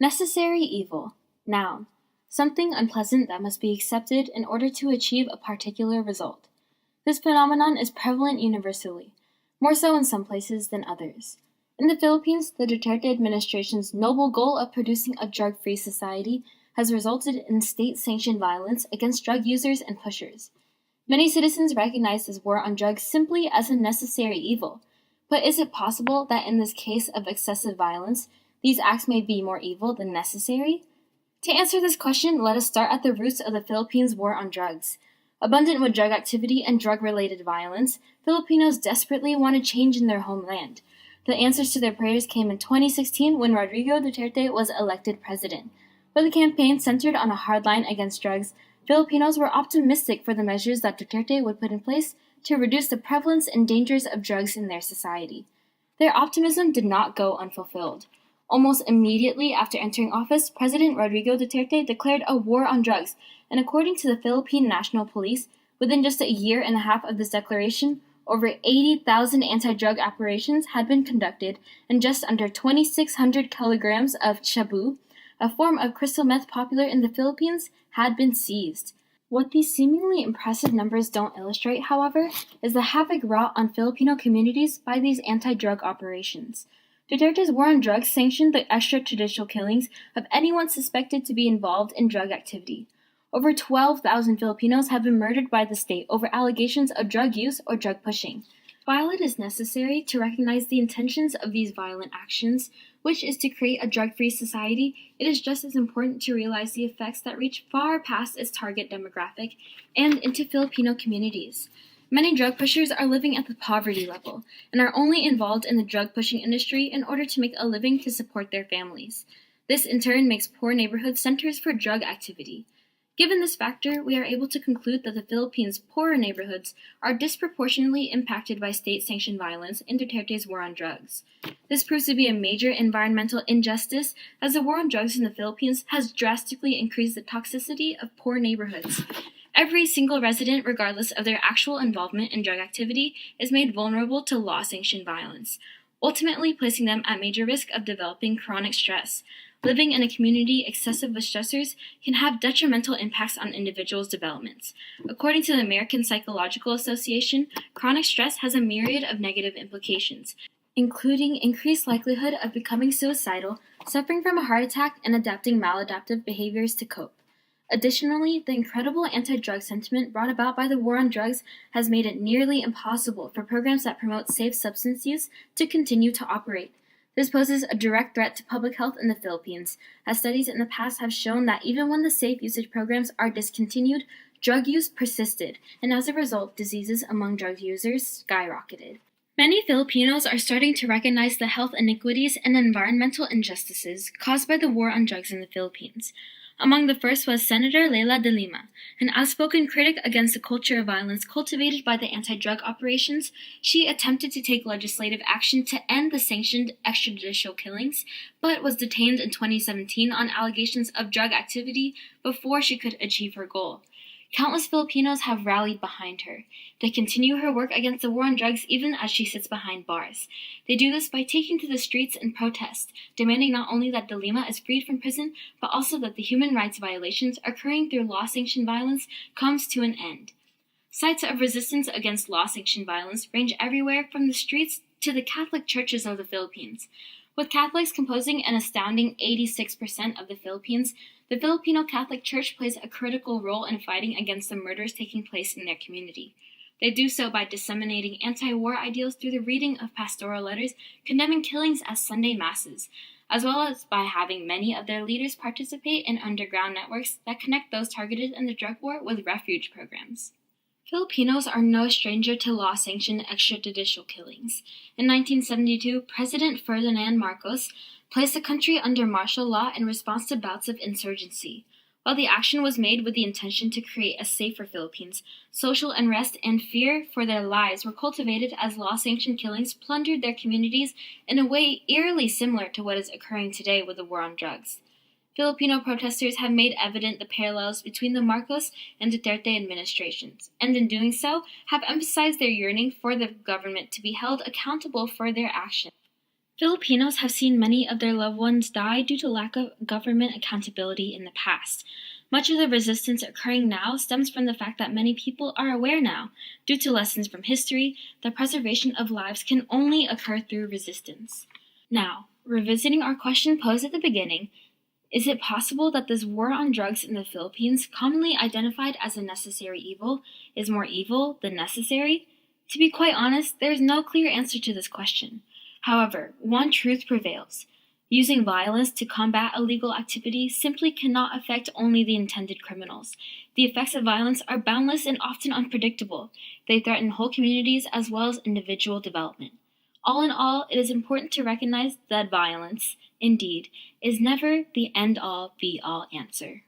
Necessary evil. Noun. Something unpleasant that must be accepted in order to achieve a particular result. This phenomenon is prevalent universally, more so in some places than others. In the Philippines, the Duterte administration's noble goal of producing a drug-free society has resulted in state-sanctioned violence against drug users and pushers. Many citizens recognize this war on drugs simply as a necessary evil. But is it possible that in this case of excessive violence, these acts may be more evil than necessary? To answer this question, let us start at the roots of the Philippines' war on drugs. Abundant with drug activity and drug-related violence, Filipinos desperately want a change in their homeland. The answers to their prayers came in 2016 when Rodrigo Duterte was elected president. With the campaign centered on a hard line against drugs, Filipinos were optimistic for the measures that Duterte would put in place to reduce the prevalence and dangers of drugs in their society. Their optimism did not go unfulfilled. Almost immediately after entering office, President Rodrigo Duterte declared a war on drugs, and according to the Philippine National Police, within just a year and a half of this declaration, over 80,000 anti-drug operations had been conducted, and just under 2,600 kilograms of shabu, a form of crystal meth popular in the Philippines, had been seized. What these seemingly impressive numbers don't illustrate, however, is the havoc wrought on Filipino communities by these anti-drug operations. Duterte's war on drugs sanctioned the extrajudicial killings of anyone suspected to be involved in drug activity. Over 12,000 Filipinos have been murdered by the state over allegations of drug use or drug pushing. While it is necessary to recognize the intentions of these violent actions, which is to create a drug-free society, it is just as important to realize the effects that reach far past its target demographic and into Filipino communities. Many drug pushers are living at the poverty level and are only involved in the drug pushing industry in order to make a living to support their families. This in turn makes poor neighborhoods centers for drug activity. Given this factor, we are able to conclude that the Philippines' poorer neighborhoods are disproportionately impacted by state-sanctioned violence in Duterte's war on drugs. This proves to be a major environmental injustice, as the war on drugs in the Philippines has drastically increased the toxicity of poor neighborhoods. Every single resident, regardless of their actual involvement in drug activity, is made vulnerable to law-sanctioned violence, ultimately placing them at major risk of developing chronic stress. Living in a community excessive with stressors can have detrimental impacts on individuals' developments. According to the American Psychological Association, chronic stress has a myriad of negative implications, including increased likelihood of becoming suicidal, suffering from a heart attack, and adapting maladaptive behaviors to cope. Additionally, the incredible anti-drug sentiment brought about by the war on drugs has made it nearly impossible for programs that promote safe substance use to continue to operate. This poses a direct threat to public health in the Philippines, as studies in the past have shown that even when the safe usage programs are discontinued, drug use persisted, and as a result, diseases among drug users skyrocketed. Many Filipinos are starting to recognize the health iniquities and environmental injustices caused by the war on drugs in the Philippines. Among the first was Senator Leila de Lima, an outspoken critic against the culture of violence cultivated by the anti-drug operations. She attempted to take legislative action to end the sanctioned extrajudicial killings, but was detained in 2017 on allegations of drug activity before she could achieve her goal. Countless Filipinos have rallied behind her. They continue her work against the war on drugs even as she sits behind bars. They do this by taking to the streets in protest, demanding not only that de Lima is freed from prison, but also that the human rights violations occurring through law-sanctioned violence comes to an end. Sites of resistance against law-sanctioned violence range everywhere from the streets to the Catholic churches of the Philippines. With Catholics composing an astounding 86% of the Philippines, the Filipino Catholic Church plays a critical role in fighting against the murders taking place in their community. They do so by disseminating anti-war ideals through the reading of pastoral letters condemning killings as Sunday masses, as well as by having many of their leaders participate in underground networks that connect those targeted in the drug war with refuge programs. Filipinos are no stranger to law-sanctioned extrajudicial killings. In 1972, President Ferdinand Marcos placed the country under martial law in response to bouts of insurgency. While the action was made with the intention to create a safer Philippines, social unrest and fear for their lives were cultivated as law-sanctioned killings plundered their communities in a way eerily similar to what is occurring today with the war on drugs. Filipino protesters have made evident the parallels between the Marcos and Duterte administrations, and in doing so, have emphasized their yearning for the government to be held accountable for their actions. Filipinos have seen many of their loved ones die due to lack of government accountability in the past. Much of the resistance occurring now stems from the fact that many people are aware now, due to lessons from history, that preservation of lives can only occur through resistance. Now, revisiting our question posed at the beginning, is it possible that this war on drugs in the Philippines, commonly identified as a necessary evil, is more evil than necessary? To be quite honest, there is no clear answer to this question. However, one truth prevails. Using violence to combat illegal activity simply cannot affect only the intended criminals. The effects of violence are boundless and often unpredictable. They threaten whole communities as well as individual development. All in all, it is important to recognize that violence, indeed, is never the end-all be-all answer.